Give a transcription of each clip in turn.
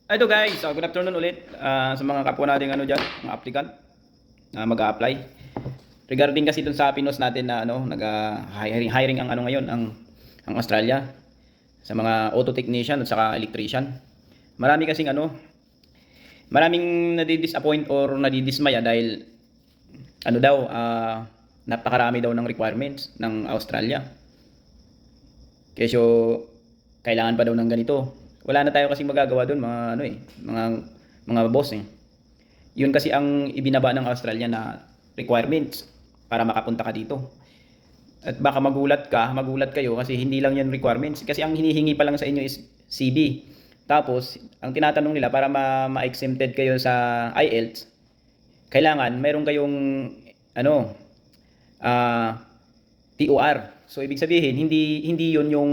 Ito guys, good afternoon ulit sa mga kapwa nating ano diyan, mga applicant na mag-a-apply. Regarding kasi dun sa pinos natin na ano, hiring ang ano ngayon, ang Australia sa mga auto technician at saka electrician. Marami kasing ano, maraming nadi-disappoint or nadidismaya dahil ano daw, napakarami daw ng requirements ng Australia. Kesyo kailangan pa daw ng ganito. Wala na tayo kasing magagawa doon mga ano mga boss eh. Yun kasi ang ibinaba ng Australia na requirements para makapunta ka dito. At baka magulat kayo kasi hindi lang yan requirements. Kasi ang hinihingi pa lang sa inyo is CV. Tapos, ang tinatanong nila para ma-exempted kayo sa IELTS, kailangan mayroon kayong ano, TOR. So, ibig sabihin, hindi yun yung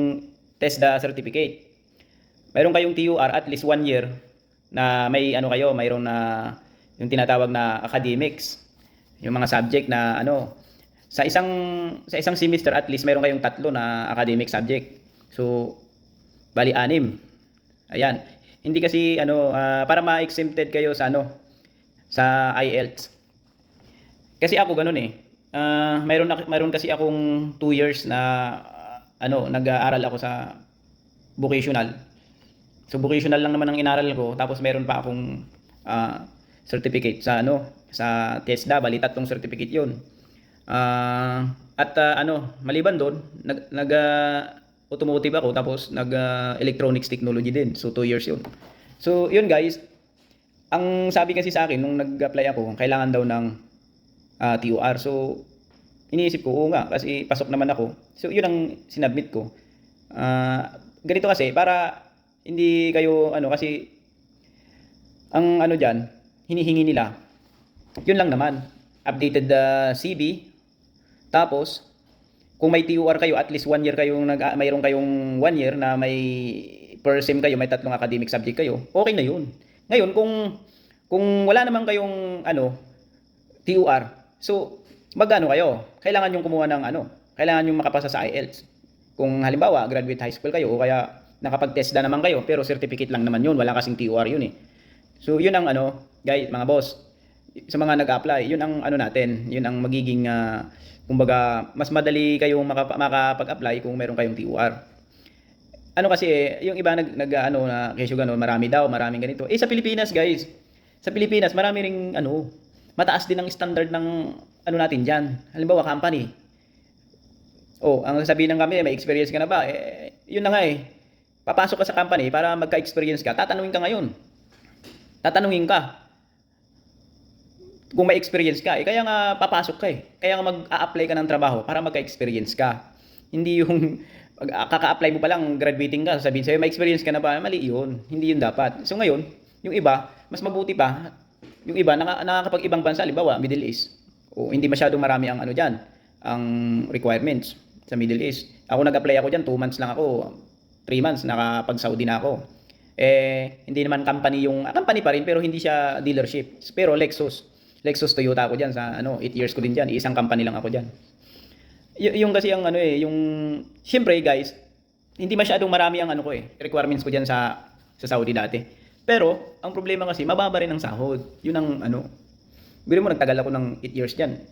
TESDA certificate. Mayroon kayong TOR at least 1 year na may ano kayo, mayroon na yung tinatawag na academics, yung mga subject na ano, sa isang semester at least mayroon kayong 3 na academic subject. So bali 6. Ayan. Hindi kasi ano para ma-exempted kayo sa ano sa IELTS. Kasi ako ganun eh. Mayroon kasi akong 2 years na ano, nag-aaral ako sa vocational. So vocational lang naman ang inaral ko, tapos meron pa akong certificate sa ano, sa TESDA, bali 3 certificate 'yon. Ano, maliban doon, automotive ako, tapos electronics technology din. So 2 years 'yon. So 'yun guys, ang sabi kasi sa akin nung nag-apply ako, kailangan daw ng TOR. So iniisip ko, oo nga, kasi pasok naman ako. So 'yun ang sinubmit ko. Ganito kasi para hindi kayo ano, kasi ang ano diyan, hinihingi nila, yun lang naman, updated CV, tapos kung may TOR kayo, at least 1 year kayong mayroon kayong 1 year na may per sem kayo, may 3 academic subject kayo, okay na yun. Ngayon kung wala naman kayong ano TOR, so magano kayo, kailangan yung kumuha ng ano, kailangan yung makapasa sa IELTS. Kung halimbawa graduate high school kayo o kaya nakapag-TESDA naman kayo, pero certificate lang naman yun, wala kasing TOR yun eh. So yun ang ano, guys, mga boss, sa mga nag-apply, yun ang ano natin, yun ang magiging kumbaga mas madali kayong makapag-apply kung meron kayong TOR. Ano kasi yung iba ano na kesyo gano'n, maraming ganito. Sa Pilipinas, guys, sa Pilipinas marami ring ano, mataas din ang standard ng ano natin diyan. Halimbawa, company. Oh, ang sasabihin ng company, may experience ka na ba? Yun na nga eh. Papasok ka sa company para magka-experience ka, tatanungin ka ngayon. Tatanungin ka kung may experience ka. Kaya nga papasok ka eh. Kaya nga mag-a-apply ka ng trabaho para magka-experience ka. Hindi yung kaka-apply mo pa lang, graduating ka, sabihin sa'yo, may experience ka na ba? Mali yun. Hindi yun dapat. So ngayon, yung iba, mas mabuti pa, yung iba, nakakapag-ibang bansa, halimbawa, Middle East. O hindi masyadong marami ang ano dyan, ang requirements sa Middle East. Ako nag-apply ako dyan, 2 months lang ako, 3 months, nakapag-Saudi na ako. Hindi naman company company pa rin, pero hindi siya dealership. Pero Lexus Toyota ako diyan sa ano, 8 years ko din diyan. Isang company lang ako diyan. Yung kasi ang ano yung syempre guys, hindi masyadong marami ang ano ko requirements ko diyan sa Saudi dati. Pero ang problema kasi mababa rin ang sahod. Yun ang ano. Biro mo nagtagal ako ng 8 years diyan.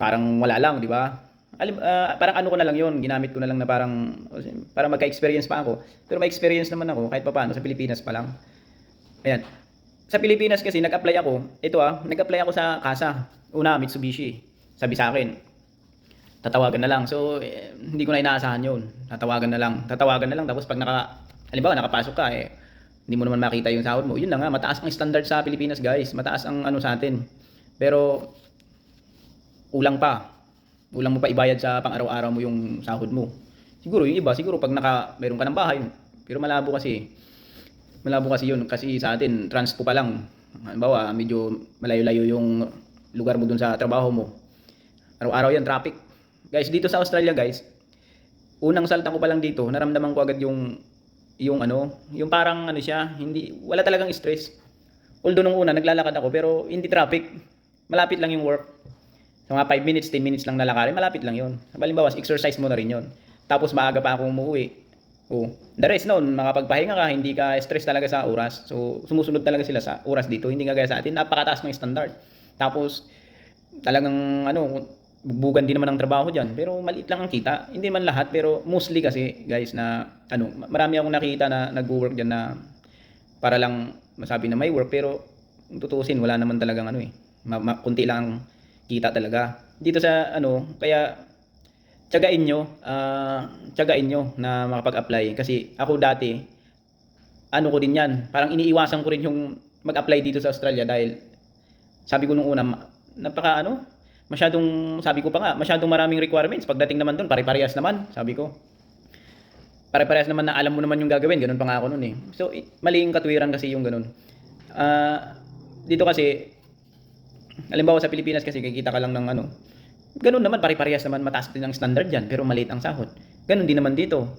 Parang wala lang, di ba? Parang ano ko na lang yun, ginamit ko na lang na para magka-experience pa ako. Pero may experience naman ako kahit papaano sa Pilipinas pa lang. Ayan. Sa Pilipinas kasi nag-apply ako. Ito nag-apply ako sa Kasa. Una, Mitsubishi. Sabi sa akin, tatawagan na lang. So, hindi ko na inaasahan yun. Tatawagan na lang. Tapos pag halimbawa nakapasok ka, hindi mo naman makita yung sahod mo. Yun na nga, mataas ang standard sa Pilipinas guys. Mataas ang ano sa atin. Pero, kulang pa mo pa ibayad sa pang-araw-araw mo yung sahod mo. Siguro yung iba, pag meron ka ng bahay, pero malabo kasi yun kasi sa atin transpo pa lang. Halimbawa, medyo malayo-layo yung lugar mo dun sa trabaho mo. Araw-araw yan traffic. Guys, dito sa Australia, guys, unang salta ko pa lang dito, naramdaman ko agad yung ano, yung parang ano siya, wala talagang stress. Although nung una naglalakad ako pero hindi traffic. Malapit lang yung work. So mga 5 minutes, 10 minutes lang nalakarin, malapit lang yun. Halimbawa, exercise mo na rin yun. Tapos maaga pa ako umuwi. Oh, the rest noon, makapagpahinga ka, hindi ka stress talaga sa oras. So, sumusunod talaga sila sa oras dito, hindi kagaya sa atin, napakataas ng standard. Tapos, talagang ano, bugbugan din naman ang trabaho diyan, pero maliit lang ang kita. Hindi man lahat, pero mostly kasi, guys, na ano, marami akong nakita na nagwo-work diyan na para lang masabi na may work, pero kung tutuusin, wala naman talagang ano eh. Kunti lang ang kita talaga. Dito sa ano, kaya tiyagain nyo na makapag-apply. Kasi ako dati, ano ko din yan, parang iniiwasan ko rin yung mag-apply dito sa Australia dahil sabi ko nung una, napaka ano, masyadong, sabi ko pa nga, masyadong maraming requirements. Pagdating naman doon, pare-parehas naman, sabi ko. Pare-parehas naman na alam mo naman yung gagawin, ganun pa nga ako noon eh. So, mali yung katwiran kasi yung ganun. Dito kasi, halimbawa sa Pilipinas kasi, kikita ka lang ng ano, ganun naman, pare-parehas naman, mataas din ang standard dyan, pero maliit ang sahod. Ganun din naman dito.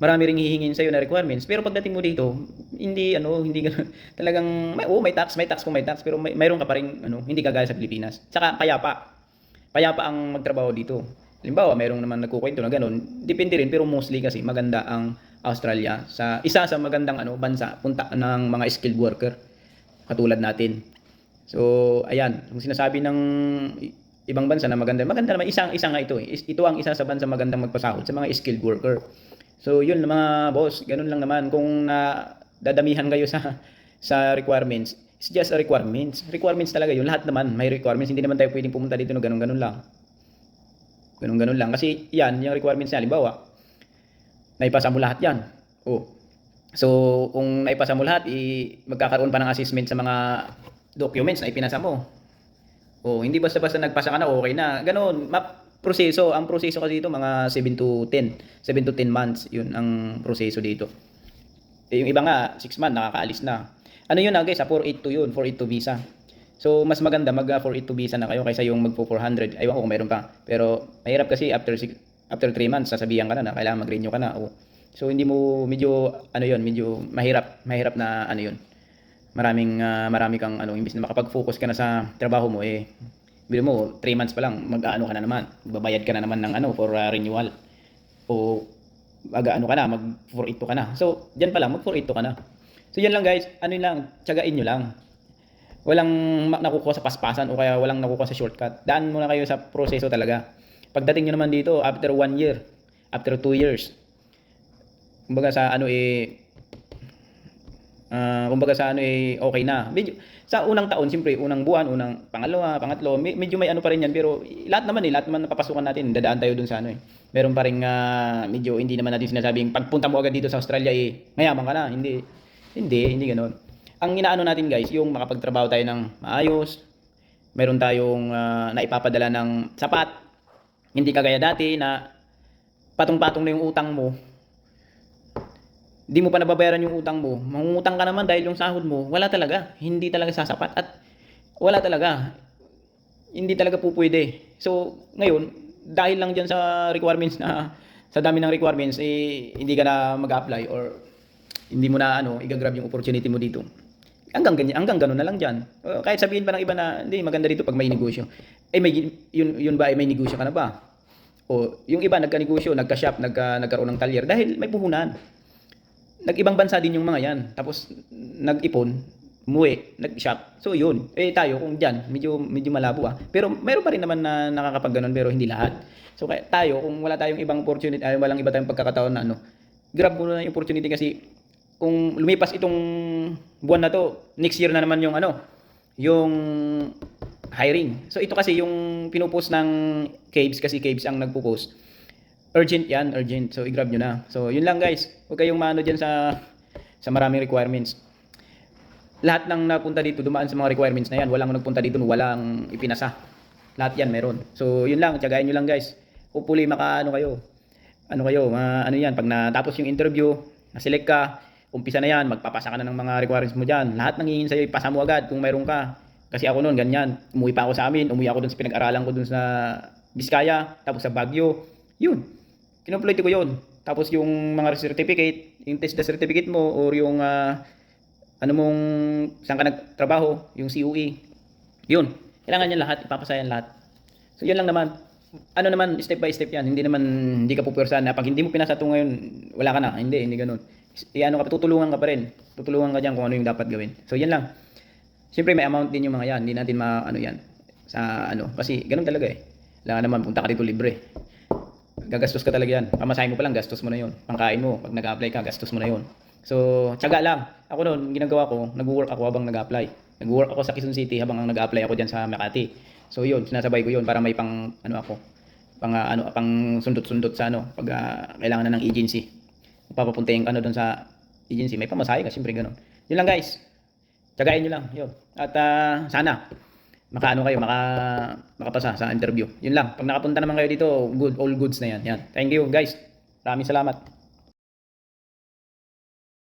Marami ring hihingin sa'yo na requirements, pero pagdating mo dito, hindi, ano, hindi ganun. Talagang, may tax kung may tax, pero mayroon ka pa rin, ano, hindi kagaya sa Pilipinas. Tsaka, payapa ang magtrabaho dito. Halimbawa, mayroong naman nagkukwento na ganun, depende rin, pero mostly kasi maganda ang Australia sa isa sa magandang ano bansa punta ng mga skilled worker katulad natin. So, ayan, kung sinasabi ng ibang bansa na maganda, maganda naman, isa nga ito eh. Ito ang isa sa bansa magandang magpasahod sa mga skilled worker. So, yun mga boss, ganun lang naman. Kung dadamihan kayo sa requirements, it's just a requirements. Requirements talaga yun. Lahat naman may requirements. Hindi naman tayo pwedeng pumunta dito na ganun-ganun lang. Ganun-ganun lang. Kasi yan, yung requirements niya, halimbawa, naipasa mo lahat yan. Oh. So, kung naipasa mo lahat, magkakaroon pa ng assessment sa mga documents na ipinasa mo. Oh, hindi basta-basta nagpasa ka na, okay na. Ganon, proseso. Ang proseso kasi dito, mga 7 to 10. 7 to 10 months, yun ang proseso dito. Yung iba nga, 6 months, nakakaalis na. Ano yun na guys, 482 yun, 482 visa. So, mas maganda mag 482 visa na kayo kaysa yung mag 400. Aywan ko kung meron pa. Pero, mahirap kasi after 3 months, sasabihan ka na kailangan mag-renew ka na. Oh. So, hindi mo, medyo, ano yun, medyo mahirap na, ano yun. Marami kang ano, imbis na makapag-focus ka na sa trabaho mo bilo mo 3 months pa lang mag-aano ka na naman, babayad ka na naman ng ano for renewal o mag-aano ka na, mag 482 ka na. So diyan pa lang mag 482 ka na. So yan lang guys, ano lang, tiyagain niyo lang. Walang nakukuha sa paspasan o kaya walang nakukuha sa shortcut. Daan muna kayo sa proseso talaga. Pagdating niyo naman dito after 1 year, after 2 years, kumbaga sa ano kumbaga sa ano okay na. Medyo, sa unang taon, siyempre, unang buwan, unang pangalawa, pangatlo, medyo may ano pa rin yan. Pero lahat naman napapasukan natin, dadaan tayo dun sa ano Meron pa rin medyo hindi naman natin sinasabing pagpunta mo agad dito sa Australia mayaman ka na. Hindi ganoon. Ang inaano natin guys, yung makapagtrabaho tayo ng maayos, meron tayong naipapadala ng sapat, hindi kagaya dati na patong-patong na yung utang mo, di mo pa nababayaran yung utang mo, mangungutang ka naman dahil yung sahod mo, wala talaga. Hindi talaga sasapat at wala talaga. Hindi talaga po pwede. So, ngayon, dahil lang dyan sa requirements na, sa dami ng requirements, hindi ka na mag-apply or hindi mo na i-grab yung opportunity mo dito. Hanggang ganun na lang dyan. Kahit sabihin pa ng iba na, hindi, maganda dito pag may negosyo. Yun ba, may negosyo ka na ba? O, yung iba, nagka-negosyo, nagka-shop, nagkaroon ng talyer dahil may puhunan. Nag-ibang bansa din yung mga yan. Tapos nag-ipon, umuwi, nag-shop. So yun. Tayo kung diyan, medyo malabo Pero meron pa rin naman na nakakapag ganun pero hindi lahat. So kaya tayo kung wala tayong ibang opportunity, walang iba tayong pagkakataon na grab mo na yung opportunity kasi kung lumipas itong buwan na to, next year na naman yung yung hiring. So ito kasi yung pinupost ng Caves kasi Caves ang nagpo-post. Urgent yan, urgent. So, i-grab nyo na. So, yun lang guys. Huwag kayong maano dyan sa maraming requirements. Lahat ng napunta dito, dumaan sa mga requirements na yan. Walang nagpunta dito, walang ipinasa. Lahat yan meron. So, yun lang. Tiyagain nyo lang guys. Hopefully, kayo. Ano yan, pag natapos yung interview, na-select ka, umpisa na yan, magpapasa ka na ng mga requirements mo dyan. Lahat ng hihingin sa'yo, ipasa mo agad kung mayroon ka. Kasi ako noon, ganyan. Umuwi pa ako sa amin. Umuwi ako dun sa pinag-aralan ko dun sa Biskaya, tapos sa Baguio. Yun. Kinumpleto ko yun. Tapos yung mga certificate, yung test na certificate mo or yung saan ka nagtrabaho, yung COE. Yun. Kailangan yan lahat, ipapasayan lahat. So yun lang naman. ano naman, step by step yan. Hindi naman, hindi ka pupwersahan na pag hindi mo pinasa ito ngayon, wala ka na. Hindi ganun. Iano ka, tutulungan ka pa rin. Tutulungan ka dyan kung ano yung dapat gawin. So, yan lang. Siyempre, may amount din yung mga yan. Hindi natin ano yan. Sa ano, kasi ganun talaga eh. Wala naman, punta ka dito libre. Gagastos ka talaga yan. Pamasahin mo pa lang, gastos mo na yun. Pangkain mo, pag nag-apply ka, gastos mo na yun. So, tiyaga lang. Ako noon, ginagawa ko, nag-work ako habang nag-apply. Nag-work ako sa Quezon City habang nag-apply ako dyan sa Makati. So, yun, sinasabay ko yun para may pang, ano ako, pang sundot-sundot sa ano, pag kailangan na ng agency. Papapuntahin ka ano doon sa agency, may pamasahe ka, siyempre ganun. Yun lang guys. Tiyagain nyo lang, yun. At sana, makaano kayo, makapasa sa interview. Yun lang. Pag nakapunta naman kayo dito, good, all goods na yan. Yan. Thank you guys. Maraming salamat.